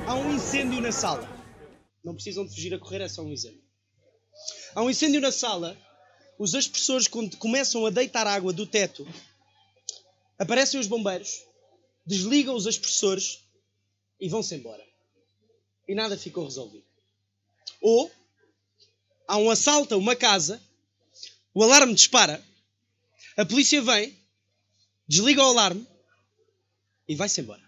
Há um incêndio na sala. Não precisam de fugir a correr, é só um exemplo. Há um incêndio na sala. Os aspersores, quando começam a deitar água do teto, aparecem os bombeiros, desligam os aspersores e vão-se embora. E nada ficou resolvido. Ou há um assalto a uma casa, o alarme dispara, a polícia vem, desliga o alarme e vai-se embora.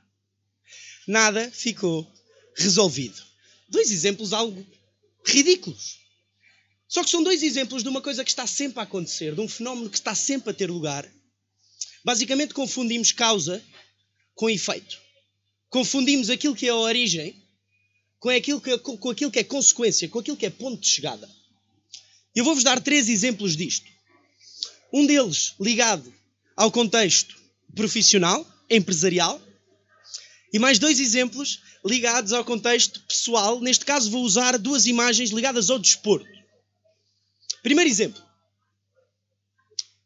Nada ficou resolvido. Dois exemplos algo ridículos. Só que são dois exemplos de uma coisa que está sempre a acontecer, de um fenómeno que está sempre a ter lugar. Basicamente confundimos causa com efeito. Confundimos aquilo que é a origem com aquilo que é consequência, com aquilo que é ponto de chegada. Eu vou-vos dar 3 exemplos disto. Um deles ligado ao contexto profissional, empresarial, e mais 2 exemplos ligados ao contexto pessoal. Neste caso vou usar 2 imagens ligadas ao desporto. Primeiro exemplo.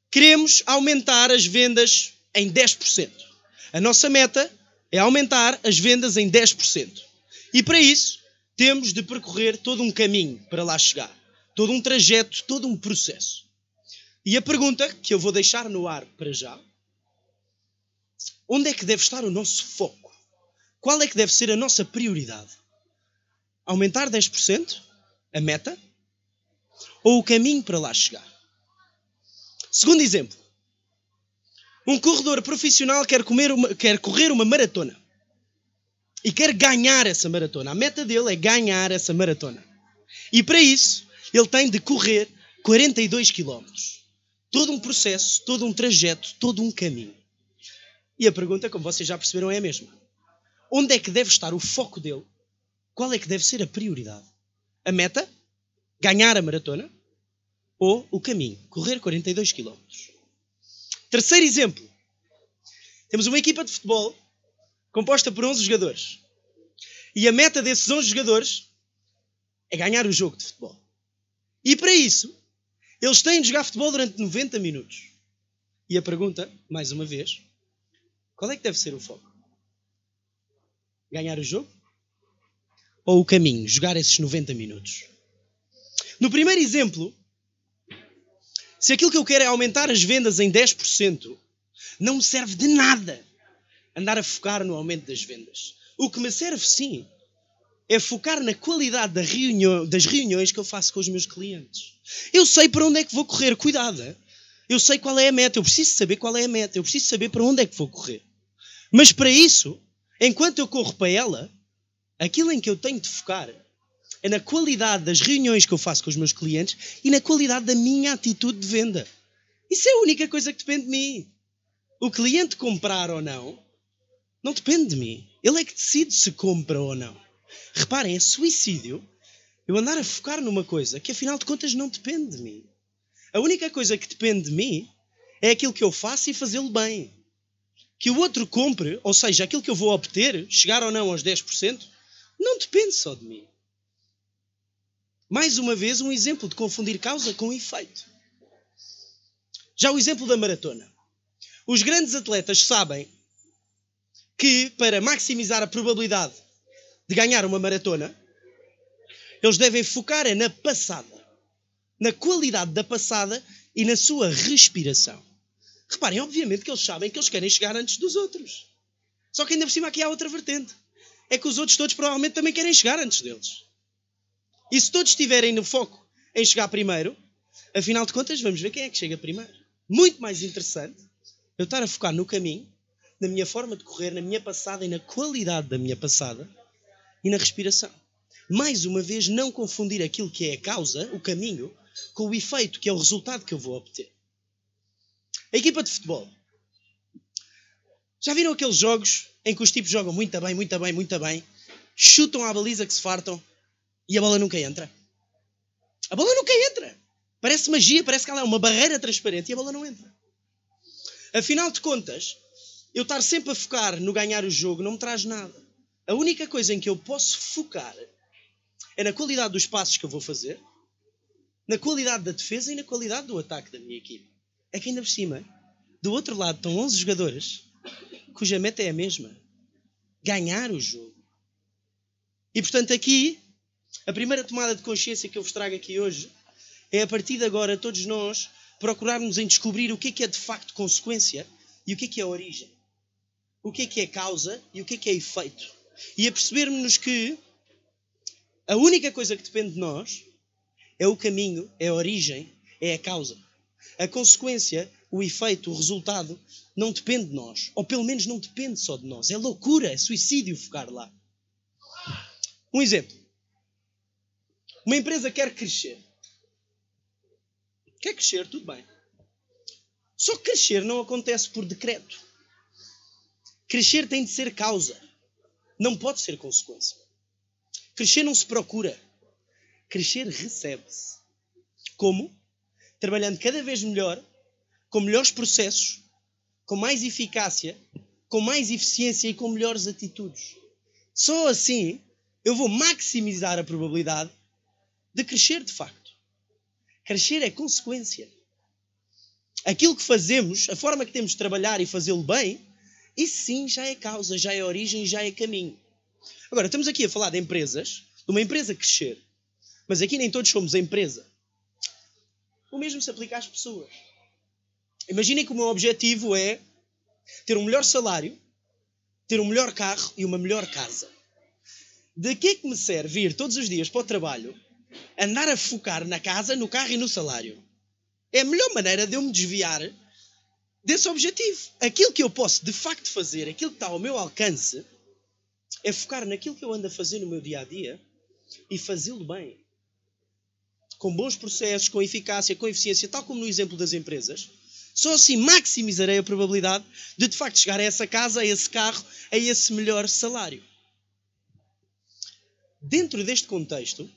Queremos aumentar as vendas em 10%. A nossa meta é aumentar as vendas em 10%. E para isso temos de percorrer todo um caminho para lá chegar. Todo um trajeto, todo um processo. E a pergunta que eu vou deixar no ar para já: onde é que deve estar o nosso foco? Qual é que deve ser a nossa prioridade? Aumentar 10%? A meta? Ou o caminho para lá chegar? Segundo exemplo. Um corredor profissional quer correr uma maratona. E quer ganhar essa maratona. A meta dele é ganhar essa maratona. E para isso, ele tem de correr 42 km. Todo um processo, todo um trajeto, todo um caminho. E a pergunta, como vocês já perceberam, é a mesma. Onde é que deve estar o foco dele? Qual é que deve ser a prioridade? A meta? Ganhar a maratona? Ou o caminho? Correr 42 km? Terceiro exemplo. Temos uma equipa de futebol composta por 11 jogadores. E a meta desses 11 jogadores é ganhar o jogo de futebol. E para isso, eles têm de jogar futebol durante 90 minutos. E a pergunta, mais uma vez, qual é que deve ser o foco? Ganhar o jogo? Ou o caminho? Jogar esses 90 minutos? No primeiro exemplo, se aquilo que eu quero é aumentar as vendas em 10%, não me serve de nada andar a focar no aumento das vendas. O que me serve, sim, é focar na qualidade das reuniões que eu faço com os meus clientes. Eu sei para onde é que vou correr, cuidado. Eu sei qual é a meta, eu preciso saber qual é a meta, eu preciso saber para onde é que vou correr. Mas para isso, enquanto eu corro para ela, aquilo em que eu tenho de focar é na qualidade das reuniões que eu faço com os meus clientes e na qualidade da minha atitude de venda. Isso é a única coisa que depende de mim. O cliente comprar ou não depende de mim. Ele é que decide se compra ou não. Reparem, é suicídio eu andar a focar numa coisa que afinal de contas não depende de mim. A única coisa que depende de mim é aquilo que eu faço e fazê-lo bem. Que o outro compre, ou seja, aquilo que eu vou obter, chegar ou não aos 10%, não depende só de mim. Mais uma vez, um exemplo de confundir causa com efeito. Já o exemplo da maratona. Os grandes atletas sabem que, para maximizar a probabilidade de ganhar uma maratona, eles devem focar na passada. Na qualidade da passada e na sua respiração. Reparem, obviamente que eles sabem que eles querem chegar antes dos outros. Só que ainda por cima aqui há outra vertente. É que os outros todos provavelmente também querem chegar antes deles. E se todos estiverem no foco em chegar primeiro, afinal de contas vamos ver quem é que chega primeiro. Muito mais interessante eu estar a focar no caminho, na minha forma de correr, na minha passada e na qualidade da minha passada e na respiração. Mais uma vez, não confundir aquilo que é a causa, o caminho, com o efeito, que é o resultado que eu vou obter. A equipa de futebol. Já viram aqueles jogos em que os tipos jogam muito bem, muito bem, muito bem, chutam à baliza que se fartam e a bola nunca entra? A bola nunca entra. Parece magia, parece que ela é uma barreira transparente e a bola não entra. Afinal de contas, eu estar sempre a focar no ganhar o jogo não me traz nada. A única coisa em que eu posso focar é na qualidade dos passos que eu vou fazer, na qualidade da defesa e na qualidade do ataque da minha equipe. É que ainda por cima, do outro lado estão 11 jogadores cuja meta é a mesma: ganhar o jogo. E portanto aqui, a primeira tomada de consciência que eu vos trago aqui hoje é, a partir de agora, todos nós procurarmos em descobrir o que é de facto consequência e o que é origem. O que é causa e o que é efeito. E a percebermos que a única coisa que depende de nós é o caminho, é a origem, é a causa. A consequência, o efeito, o resultado, não depende de nós. Ou pelo menos não depende só de nós. É loucura, é suicídio focar lá. Um exemplo. Uma empresa quer crescer. Quer crescer, tudo bem. Só que crescer não acontece por decreto. Crescer tem de ser causa. Não pode ser consequência. Crescer não se procura. Crescer recebe-se. Como? Trabalhando cada vez melhor, com melhores processos, com mais eficácia, com mais eficiência e com melhores atitudes. Só assim eu vou maximizar a probabilidade de crescer de facto. Crescer é consequência. Aquilo que fazemos, a forma que temos de trabalhar e fazê-lo bem, isso sim já é causa, já é origem, já é caminho. Agora, estamos aqui a falar de empresas, de uma empresa crescer. Mas aqui nem todos somos a empresa. O mesmo se aplica às pessoas. Imaginem que o meu objetivo é ter um melhor salário, ter um melhor carro e uma melhor casa. De que é que me serve ir todos os dias para o trabalho, andar a focar na casa, no carro e no salário? É a melhor maneira de eu me desviar desse objetivo. Aquilo que eu posso de facto fazer, aquilo que está ao meu alcance, é focar naquilo que eu ando a fazer no meu dia-a-dia e fazê-lo bem. Com bons processos, com eficácia, com eficiência, tal como no exemplo das empresas. Só assim maximizarei a probabilidade de facto chegar a essa casa, a esse carro, a esse melhor salário. Dentro deste contexto,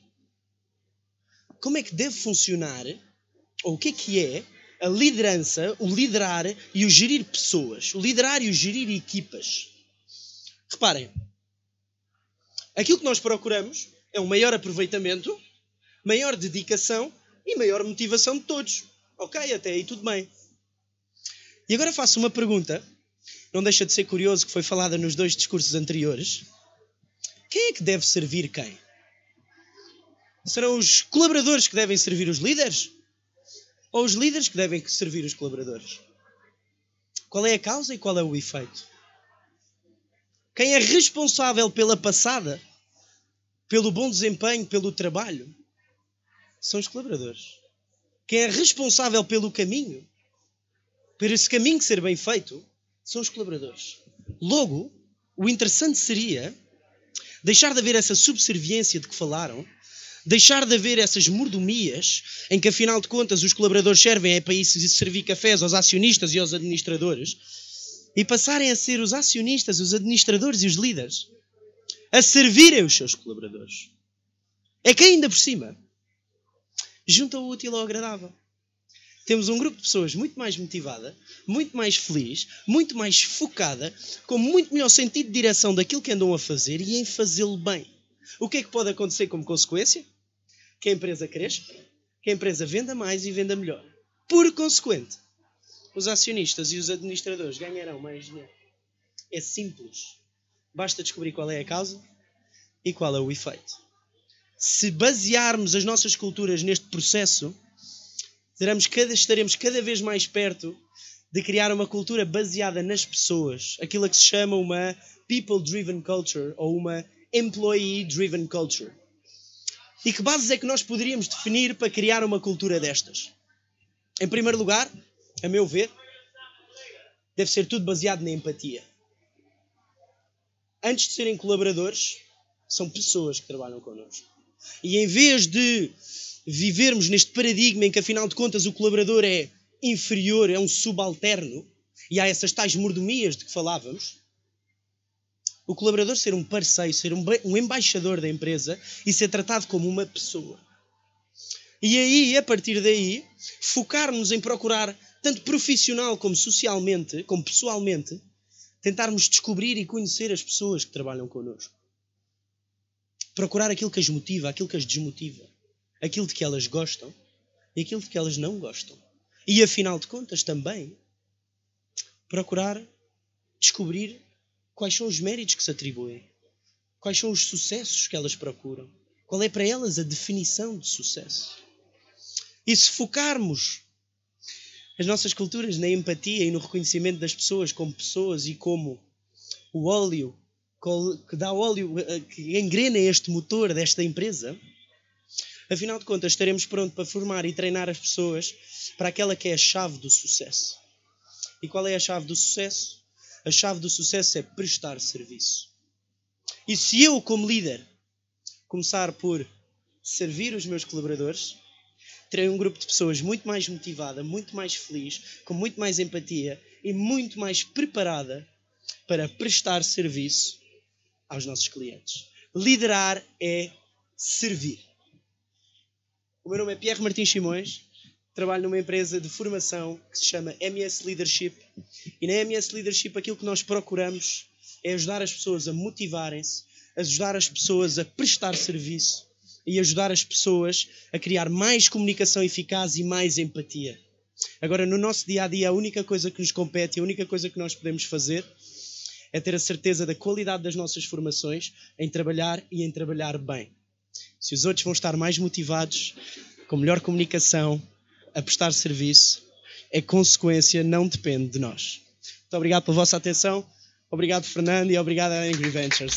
como é que deve funcionar, ou o que é a liderança, o liderar e o gerir pessoas, o liderar e o gerir equipas? Reparem, aquilo que nós procuramos é um maior aproveitamento, maior dedicação e maior motivação de todos. Ok, até aí tudo bem. E agora faço uma pergunta, não deixa de ser curioso, que foi falada nos 2 discursos anteriores. Quem é que deve servir quem? Serão os colaboradores que devem servir os líderes? Ou os líderes que devem servir os colaboradores? Qual é a causa e qual é o efeito? Quem é responsável pela passada, pelo bom desempenho, pelo trabalho? São os colaboradores. Quem é responsável pelo caminho, por esse caminho ser bem feito, são os colaboradores. Logo, o interessante seria deixar de haver essa subserviência de que falaram, deixar de haver essas mordomias em que, afinal de contas, os colaboradores servem para isso servir cafés aos acionistas e aos administradores, e passarem a ser os acionistas, os administradores e os líderes a servirem os seus colaboradores. É que ainda por cima junta o útil ao agradável. Temos um grupo de pessoas muito mais motivada, muito mais feliz, muito mais focada, com muito melhor sentido de direção daquilo que andam a fazer e em fazê-lo bem. O que é que pode acontecer como consequência? Que a empresa cresça, que a empresa venda mais e venda melhor. Por consequente, os acionistas e os administradores ganharão mais dinheiro. É simples. Basta descobrir qual é a causa e qual é o efeito. Se basearmos as nossas culturas neste processo, estaremos cada vez mais perto de criar uma cultura baseada nas pessoas. Aquilo a que se chama uma people-driven culture ou uma employee-driven culture. E que bases é que nós poderíamos definir para criar uma cultura destas? Em primeiro lugar, a meu ver, deve ser tudo baseado na empatia. Antes de serem colaboradores, são pessoas que trabalham connosco. E em vez de vivermos neste paradigma em que, afinal de contas, o colaborador é inferior, é um subalterno, e há essas tais mordomias de que falávamos, o colaborador ser um parceiro, ser um embaixador da empresa e ser tratado como uma pessoa. E aí, a partir daí, focarmos em procurar, tanto profissional como socialmente, como pessoalmente, tentarmos descobrir e conhecer as pessoas que trabalham connosco. Procurar aquilo que as motiva, aquilo que as desmotiva. Aquilo de que elas gostam e aquilo de que elas não gostam. E, afinal de contas, também procurar descobrir quais são os méritos que se atribuem, quais são os sucessos que elas procuram, qual é para elas a definição de sucesso. E se focarmos as nossas culturas na empatia e no reconhecimento das pessoas como pessoas e como o óleo que dá óleo, que engrena este motor desta empresa, afinal de contas estaremos prontos para formar e treinar as pessoas para aquela que é a chave do sucesso. E qual é a chave do sucesso? A chave do sucesso é prestar serviço. E se eu, como líder, começar por servir os meus colaboradores, terei um grupo de pessoas muito mais motivada, muito mais feliz, com muito mais empatia e muito mais preparada para prestar serviço aos nossos clientes. Liderar é servir. O meu nome é Pierre Martins Simões, trabalho numa empresa de formação que se chama MS Leadership. E na MS Leadership aquilo que nós procuramos é ajudar as pessoas a motivarem-se, ajudar as pessoas a prestar serviço e ajudar as pessoas a criar mais comunicação eficaz e mais empatia. Agora, no nosso dia-a-dia, a única coisa que nos compete, a única coisa que nós podemos fazer é ter a certeza da qualidade das nossas formações em trabalhar e em trabalhar bem. Se os outros vão estar mais motivados, com melhor comunicação, a prestar serviço, é consequência, não depende de nós. Muito obrigado pela vossa atenção. Obrigado, Fernando, e obrigado à Angry Ventures.